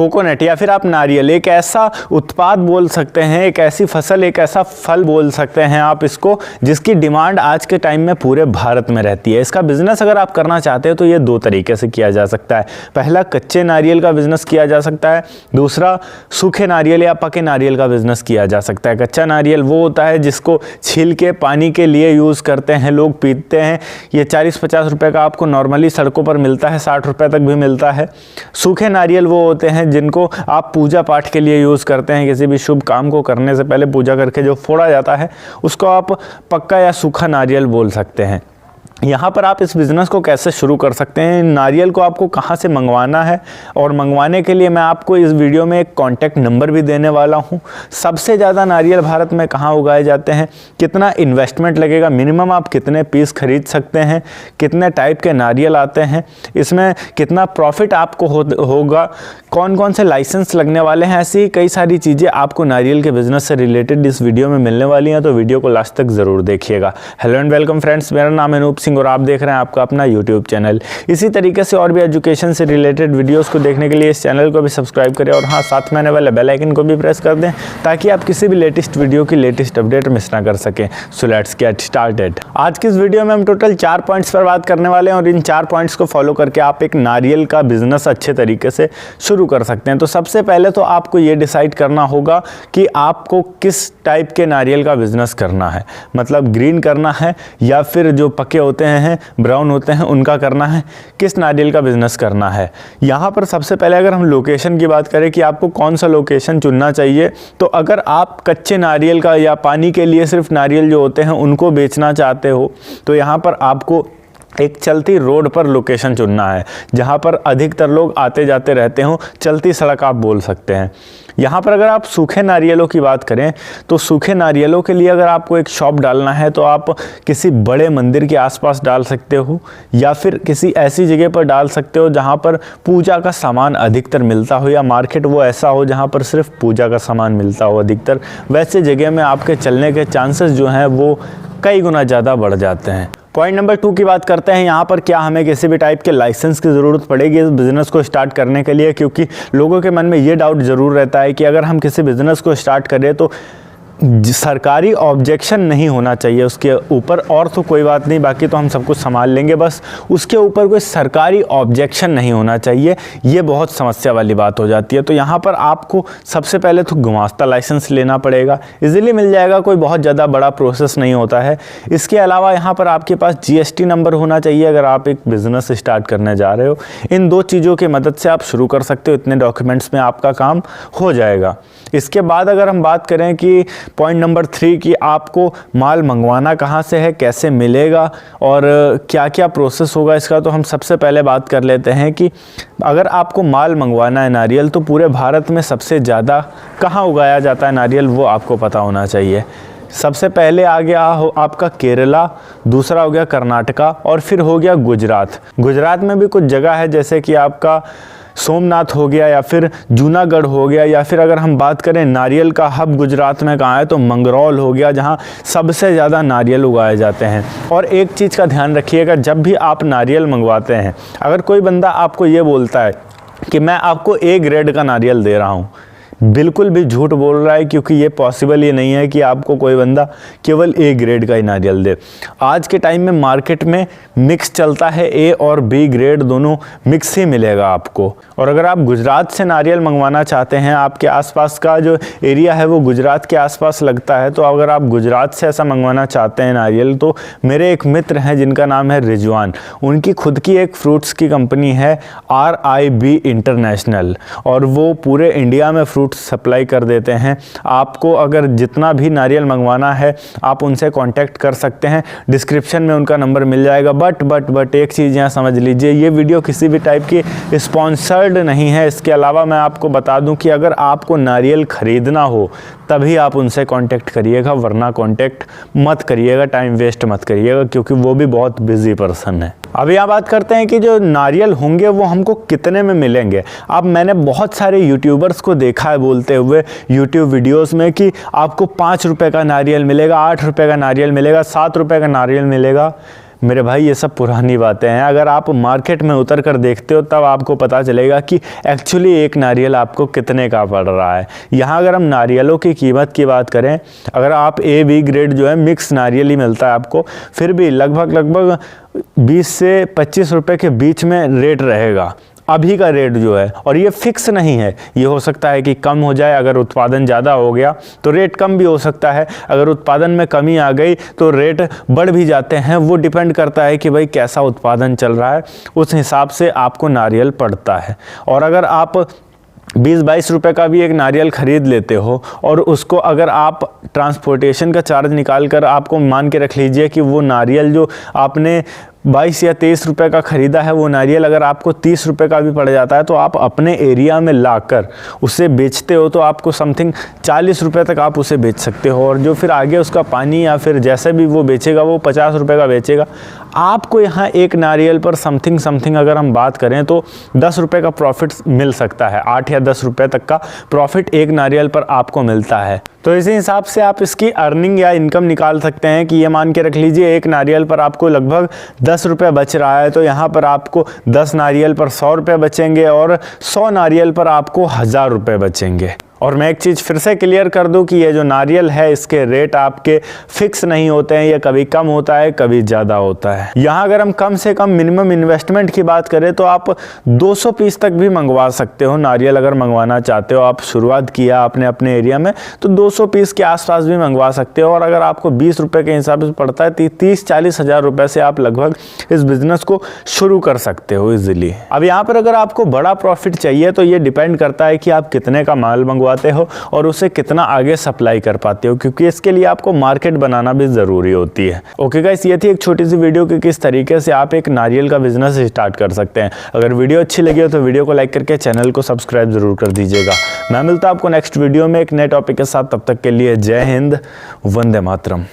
Coconut या फिर आप नारियल एक ऐसा उत्पाद बोल सकते हैं, एक ऐसी फसल, एक ऐसा फल बोल सकते हैं आप इसको, जिसकी डिमांड आज के टाइम में पूरे भारत में रहती है। इसका बिजनेस अगर आप करना चाहते हो तो ये दो तरीके से किया जा सकता है। पहला, कच्चे नारियल का बिजनेस किया जा सकता है। दूसरा, सूखे नारियल या पके नारियल का बिजनेस किया जा सकता है। कच्चा नारियल वो होता है जिसको छील के पानी के लिए यूज़ करते हैं, लोग पीते हैं। ये 40-50 रुपए का आपको नॉर्मली सड़कों पर मिलता है, 60 रुपए तक भी मिलता है। सूखे नारियल वो होते हैं जिनको आप पूजा पाठ के लिए यूज़ करते हैं, किसी भी शुभ काम को करने से पहले पूजा करके जो फोड़ा जाता है उसको आप पक्का या सूखा नारियल बोल सकते हैं। यहाँ पर आप इस बिज़नेस को कैसे शुरू कर सकते हैं, नारियल को आपको कहाँ से मंगवाना है, और मंगवाने के लिए मैं आपको इस वीडियो में एक कॉन्टैक्ट नंबर भी देने वाला हूँ। सबसे ज़्यादा नारियल भारत में कहाँ उगाए जाते हैं, कितना इन्वेस्टमेंट लगेगा, मिनिमम आप कितने पीस खरीद सकते हैं, कितने टाइप के नारियल आते हैं, इसमें कितना प्रॉफिट आपको होगा, कौन कौन से लाइसेंस लगने वाले हैं, ऐसी कई सारी चीज़ें आपको नारियल के बिज़नेस से रिलेटेड इस वीडियो में मिलने वाली हैं। तो वीडियो को लास्ट तक ज़रूर देखिएगा। हेलो एंड वेलकम फ्रेंड्स, मेरा नाम है अनूप सिंह और आप देख रहे हैं आपका अपना यूट्यूब चैनल। इसी तरीके से और भी एजुकेशन से रिलेटेड वीडियोस को देखने के लिए इस चैनल को भी सब्सक्राइब करें और हाँ, साथ में आने वाले बेल आइकन को भी प्रेस कर दें ताकि आप किसी भी लेटेस्ट वीडियो की लेटेस्ट अपडेट मिस ना कर सकें। So let's get started. आज की इस वीडियो में हम टोटल 4 पॉइंट्स पर बात करने वाले हैं और इन 4 पॉइंट्स को फॉलो करके आप एक नारियल का बिजनेस अच्छे तरीके से शुरू कर सकते हैं। तो सबसे पहले तो आपको ये डिसाइड करना होगा कि आपको किस टाइप के नारियल का बिजनेस करना है, मतलब ग्रीन करना है या फिर जो पके होते हैं, ब्राउन होते हैं, उनका करना है, किस नारियल का बिजनेस करना है। यहाँ पर सबसे पहले अगर हम लोकेशन की बात करें कि आपको कौन सा लोकेशन चुनना चाहिए, तो अगर आप कच्चे नारियल का या पानी के लिए सिर्फ नारियल जो होते हैं उनको बेचना चाहते हो तो यहाँ पर आपको एक चलती रोड पर लोकेशन चुनना है, जहाँ पर अधिकतर लोग आते जाते रहते हों, चलती सड़क आप बोल सकते हैं। यहाँ पर अगर आप सूखे नारियलों की बात करें तो सूखे नारियलों के लिए अगर आपको एक शॉप डालना है तो आप किसी बड़े मंदिर के आसपास डाल सकते हो या फिर किसी ऐसी जगह पर डाल सकते हो जहाँ पर पूजा का सामान अधिकतर मिलता हो, या मार्केट वो ऐसा हो जहाँ पर सिर्फ पूजा का सामान मिलता हो अधिकतर। वैसे जगह में आपके चलने के चांसेस जो हैं वो कई गुना ज़्यादा बढ़ जाते हैं। पॉइंट नंबर 2 की बात करते हैं। यहाँ पर क्या हमें किसी भी टाइप के लाइसेंस की ज़रूरत पड़ेगी इस बिज़नेस को स्टार्ट करने के लिए, क्योंकि लोगों के मन में ये डाउट ज़रूर रहता है कि अगर हम किसी बिज़नेस को स्टार्ट करें तो सरकारी ऑब्जेक्शन नहीं होना चाहिए उसके ऊपर, और तो कोई बात नहीं, बाकी तो हम सब कुछ संभाल लेंगे, बस उसके ऊपर कोई सरकारी ऑब्जेक्शन नहीं होना चाहिए। ये बहुत समस्या वाली बात हो जाती है। तो यहाँ पर आपको सबसे पहले तो गुमास्ता लाइसेंस लेना पड़ेगा, इजीली मिल जाएगा, कोई बहुत ज़्यादा बड़ा प्रोसेस नहीं होता है। इसके अलावा यहाँ पर आपके पास GST नंबर होना चाहिए अगर आप एक बिज़नेस स्टार्ट करने जा रहे हो। इन 2 चीज़ों की मदद से आप शुरू कर सकते हो, इतने डॉक्यूमेंट्स में आपका काम हो जाएगा। इसके बाद अगर हम बात करें कि पॉइंट नंबर 3 की आपको माल मंगवाना कहाँ से है, कैसे मिलेगा और क्या क्या प्रोसेस होगा इसका, तो हम सबसे पहले बात कर लेते हैं कि अगर आपको माल मंगवाना है नारियल तो पूरे भारत में सबसे ज़्यादा कहाँ उगाया जाता है नारियल, वो आपको पता होना चाहिए। सबसे पहले आ गया आपका केरला, दूसरा हो गया कर्नाटका और फिर हो गया गुजरात। गुजरात में भी कुछ जगह है जैसे कि आपका सोमनाथ हो गया या फिर जूनागढ़ हो गया, या फिर अगर हम बात करें नारियल का हब गुजरात में कहाँ है तो मंगरौल हो गया, जहाँ सबसे ज़्यादा नारियल उगाए जाते हैं। और एक चीज़ का ध्यान रखिएगा, जब भी आप नारियल मंगवाते हैं, अगर कोई बंदा आपको ये बोलता है कि मैं आपको A ग्रेड का नारियल दे रहा हूँ, बिल्कुल भी झूठ बोल रहा है, क्योंकि ये पॉसिबल ही नहीं है कि आपको कोई बंदा केवल A ग्रेड का ही नारियल दे। आज के टाइम में मार्केट में मिक्स चलता है, A और B ग्रेड दोनों मिक्स ही मिलेगा आपको। और अगर आप गुजरात से नारियल मंगवाना चाहते हैं, आपके आसपास का जो एरिया है वो गुजरात के आसपास लगता है, तो अगर आप गुजरात से ऐसा मंगवाना चाहते हैं नारियल, तो मेरे एक मित्र हैं जिनका नाम है रिजवान, उनकी खुद की एक फ्रूट्स की कंपनी है RIB इंटरनेशनल, और वो पूरे इंडिया में फ्रूट सप्लाई कर देते हैं। आपको अगर जितना भी नारियल मंगवाना है आप उनसे कांटेक्ट कर सकते हैं, डिस्क्रिप्शन में उनका नंबर मिल जाएगा। बट एक चीज़ यहाँ समझ लीजिए, ये वीडियो किसी भी टाइप की स्पॉन्सर्ड नहीं है। इसके अलावा मैं आपको बता दूं कि अगर आपको नारियल ख़रीदना हो तभी आप उनसे कांटेक्ट करिएगा, वरना कांटेक्ट मत करिएगा, टाइम वेस्ट मत करिएगा, क्योंकि वो भी बहुत बिजी पर्सन है। अब यहाँ बात करते हैं कि जो नारियल होंगे वो हमको कितने में मिलेंगे। अब मैंने बहुत सारे यूट्यूबर्स को देखा है बोलते हुए यूट्यूब वीडियोस में कि आपको 5 रुपए का नारियल मिलेगा, 8 रुपए का नारियल मिलेगा, 7 रुपए का नारियल मिलेगा। मेरे भाई ये सब पुरानी बातें हैं। अगर आप मार्केट में उतर कर देखते हो तब आपको पता चलेगा कि एक्चुअली एक नारियल आपको कितने का पड़ रहा है। यहाँ अगर हम नारियलों की कीमत की बात करें, अगर आप ए बी ग्रेड जो है मिक्स नारियल ही मिलता है आपको, फिर भी लगभग 20 से 25 रुपए के बीच में रेट रहेगा अभी का रेट जो है। और ये फिक्स नहीं है, ये हो सकता है कि कम हो जाए, अगर उत्पादन ज़्यादा हो गया तो रेट कम भी हो सकता है, अगर उत्पादन में कमी आ गई तो रेट बढ़ भी जाते हैं। वो डिपेंड करता है कि भाई कैसा उत्पादन चल रहा है, उस हिसाब से आपको नारियल पड़ता है। और अगर आप 20-22 रुपए का भी एक नारियल ख़रीद लेते हो और उसको अगर आप ट्रांसपोर्टेशन का चार्ज निकाल कर आपको मान के रख लीजिए कि वो नारियल जो आपने 22 या 23 रुपए का ख़रीदा है, वो नारियल अगर आपको 30 रुपए का भी पड़ जाता है तो आप अपने एरिया में लाकर उसे बेचते हो तो आपको समथिंग 40 रुपए तक आप उसे बेच सकते हो। और जो फिर आगे उसका पानी या फिर जैसे भी वो बेचेगा वो 50 रुपए का बेचेगा। आपको यहाँ एक नारियल पर समथिंग अगर हम बात करें तो 10 रुपए का प्रॉफिट मिल सकता है। 8 या 10 रुपए तक का प्रॉफिट एक नारियल पर आपको मिलता है। तो इसी हिसाब से आप इसकी अर्निंग या इनकम निकाल सकते हैं कि ये मान के रख लीजिए एक नारियल पर आपको लगभग 10 रुपये बच रहा है, तो यहाँ पर आपको 10 नारियल पर 100 रुपये बचेंगे और 100 नारियल पर आपको 1000 रुपये बचेंगे। और मैं एक चीज़ फिर से क्लियर कर दूं कि ये जो नारियल है इसके रेट आपके फिक्स नहीं होते हैं, ये कभी कम होता है कभी ज़्यादा होता है। यहाँ अगर हम कम से कम मिनिमम इन्वेस्टमेंट की बात करें तो आप 200 पीस तक भी मंगवा सकते हो नारियल। अगर मंगवाना चाहते हो, आप शुरुआत किया आपने अपने एरिया में, तो 200 पीस के आसपास भी मंगवा सकते हो। और अगर आपको 20 रुपये के हिसाब से पड़ता है 30-40 हज़ार रुपये से आप लगभग इस बिज़नेस को शुरू कर सकते हो ईजिली। अब यहाँ पर अगर आपको बड़ा प्रॉफिट चाहिए तो ये डिपेंड करता है कि आप कितने का माल मंगवा हो और उसे कितना आगे सप्लाई कर पाते हो, क्योंकि इसके लिए आपको मार्केट बनाना भी जरूरी होती है। ओके गाइस, ये थी एक छोटी सी वीडियो कि किस तरीके से आप एक नारियल का बिजनेस स्टार्ट कर सकते हैं। अगर वीडियो अच्छी लगी हो तो वीडियो को लाइक करके चैनल को सब्सक्राइब जरूर कर दीजिएगा। मैं मिलता हूं आपको नेक्स्ट वीडियो में एक नए टॉपिक के साथ। तब तक के लिए जय हिंद, वंदे मातरम।